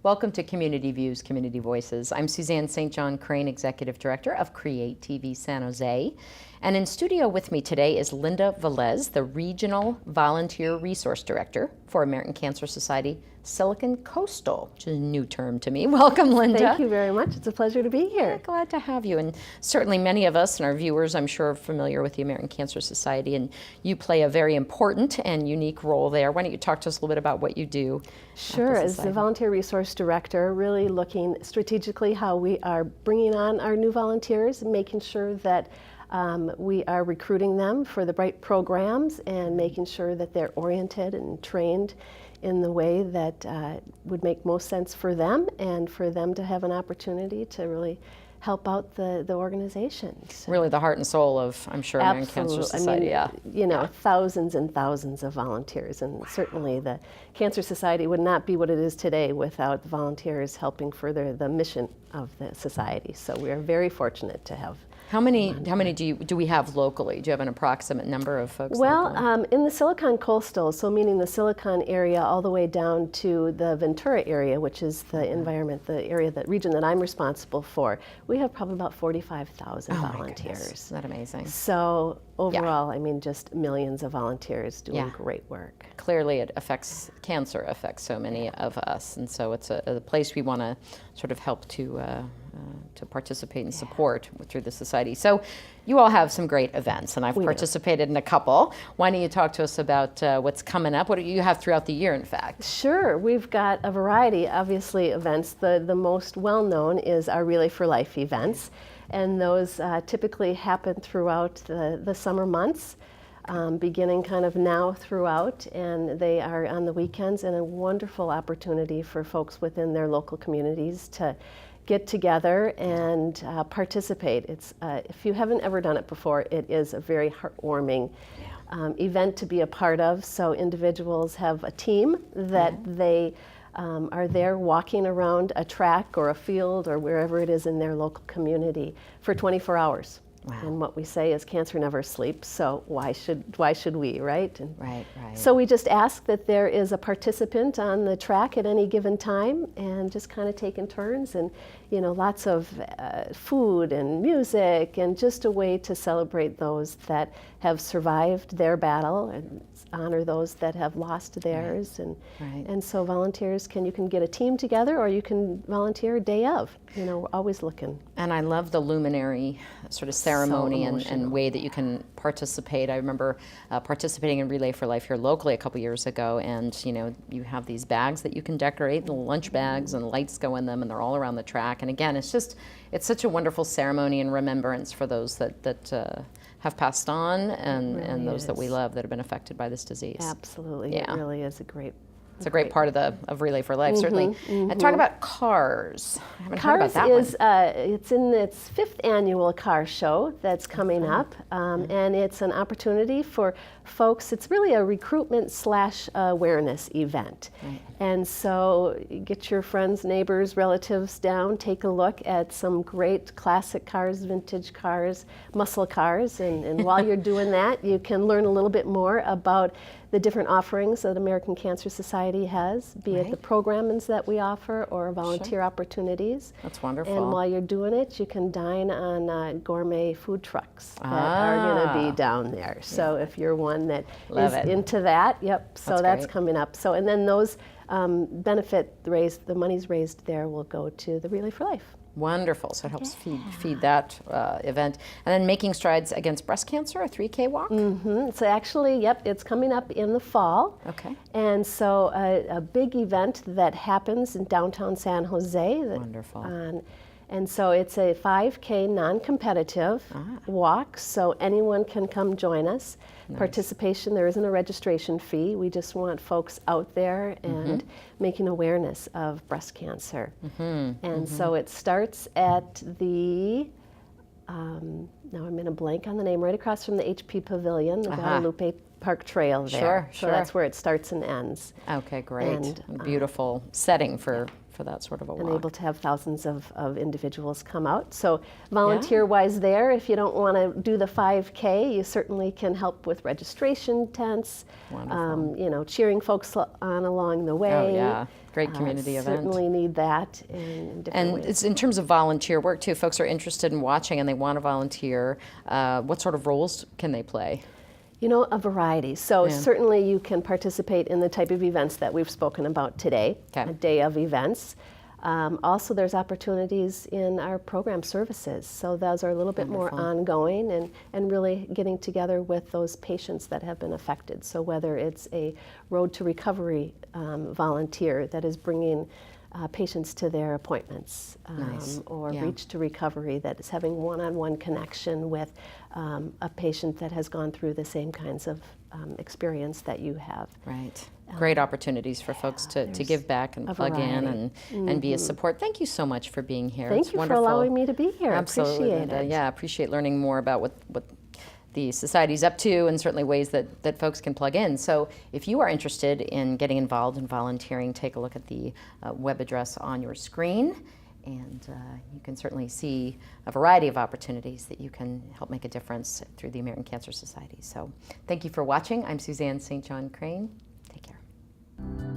Welcome to Community Views, Community Voices. I'm Suzanne St. John Crane, Executive Director of Create TV San Jose. And in studio with me today is Linda Velez, the Regional Volunteer Resource Director for American Cancer Society Silicon Coastal, which is a new term to me. Welcome, Linda. Thank you very much. It's a pleasure to be here. Yeah, glad to have you. And certainly many of us and our viewers, I'm sure, are familiar with the American Cancer Society, and you play a very important and unique role there. Why don't you talk to us a little bit about what you do? Sure. As the Volunteer Resource Director, really looking strategically how we are bringing on our new volunteers and making sure that we are recruiting them for the right programs and making sure that they're oriented and trained in the way that would make most sense for them and for them to have an opportunity to really help out the organization. So really the heart and soul of, I'm sure, American Cancer Society. I mean, you know, thousands and thousands of volunteers, and certainly the Cancer Society would not be what it is today without the volunteers helping further the mission of the society. So we are very fortunate to have. How many do we have locally? Do you have an approximate number of folks? Well, in the Silicon Coastal, so meaning the Silicon area all the way down to the Ventura area, which is the environment, the area, that region that I'm responsible for, we have probably about 45,000 volunteers. Isn't that amazing? So overall, I mean, just millions of volunteers doing great work. Clearly cancer affects so many of us, and so it's a place we want to sort of help to participate and support through the society. So you all have some great events, and I've participated in a couple. Why don't you talk to us about what's coming up? What do you have throughout the year, in fact? Sure. We've got a variety, obviously, events. The most well-known is our Relay for Life events, and those typically happen throughout the summer months. Beginning kind of now throughout, and they are on the weekends, and a wonderful opportunity for folks within their local communities to get together and participate. It's if you haven't ever done it before, it is a very heartwarming event to be a part of. So individuals have a team that they are there walking around a track or a field or wherever it is in their local community for 24 hours. Wow. And what we say is cancer never sleeps, so why should we, right? And right. So we just ask that there is a participant on the track at any given time, and just kind of taking turns, and lots of food and music, and just a way to celebrate those that have survived their battle and honor those that have lost theirs. And so volunteers you can get a team together, or you can volunteer a day of. We're always looking. And I love the luminary sort of ceremony and way that you can participate. I remember participating in Relay for Life here locally a couple years ago, and you have these bags that you can decorate, the lunch bags, and lights go in them, and they're all around the track. And again, it's such a wonderful ceremony and remembrance for those that have passed on, and really those that we love that have been affected by this disease. Absolutely, it really is It's a great part of Relay for Life, certainly. And talk about CARS. I haven't heard about that one. It's in its 5th annual car show that's coming up, and it's an opportunity for folks. It's really a recruitment/awareness event. Right. And so you get your friends, neighbors, relatives down, take a look at some great classic cars, vintage cars, muscle cars, and while you're doing that, you can learn a little bit more about the different offerings that American Cancer Society has, be it the programs that we offer or volunteer opportunities. That's wonderful. And while you're doing it, you can dine on gourmet food trucks that are going to be down there. So if you're one that is into that, so that's coming up. So, and then those the monies raised there will go to the Relay for Life. Wonderful. So it helps feed that event. And then Making Strides Against Breast Cancer, a 3K walk? So actually, it's coming up in the fall. Okay. And so a big event that happens in downtown San Jose. Wonderful. And so it's a 5K non-competitive walk, so anyone can come join us. Nice. Participation, there isn't a registration fee. We just want folks out there and making awareness of breast cancer. And so it starts at the, now I'm in a blank on the name, right across from the HP Pavilion, the Guadalupe Park Trail there. Sure. So that's where it starts and ends. Okay, great. And beautiful setting for for that sort of a and walk. able to have thousands of individuals come out. So volunteer-wise there, if you don't want to do the 5K, you certainly can help with registration tents, you know, cheering folks on along the way. Oh, yeah. Great community event. Certainly need that in different ways. And it's in terms of volunteer work, too. Folks are interested in watching and they want to volunteer. What sort of roles can they play? You know, a variety. So certainly you can participate in the type of events that we've spoken about today, a day of events. Also, there's opportunities in our program services. So those are a little bit more ongoing and really getting together with those patients that have been affected. So whether it's a Road to Recovery volunteer that is bringing patients to their appointments, or Reach to Recovery that is having one-on-one connection with a patient that has gone through the same kinds of experience that you have. Right. Great opportunities for folks to give back and plug in and be a support. Thank you so much for being here. Thank you for allowing me to be here. Absolutely. Appreciate it. Yeah, appreciate learning more about what the Society's up to and certainly ways that folks can plug in. So if you are interested in getting involved in volunteering, take a look at the web address on your screen. And you can certainly see a variety of opportunities that you can help make a difference through the American Cancer Society. So thank you for watching. I'm Suzanne St. John Crane. Take care.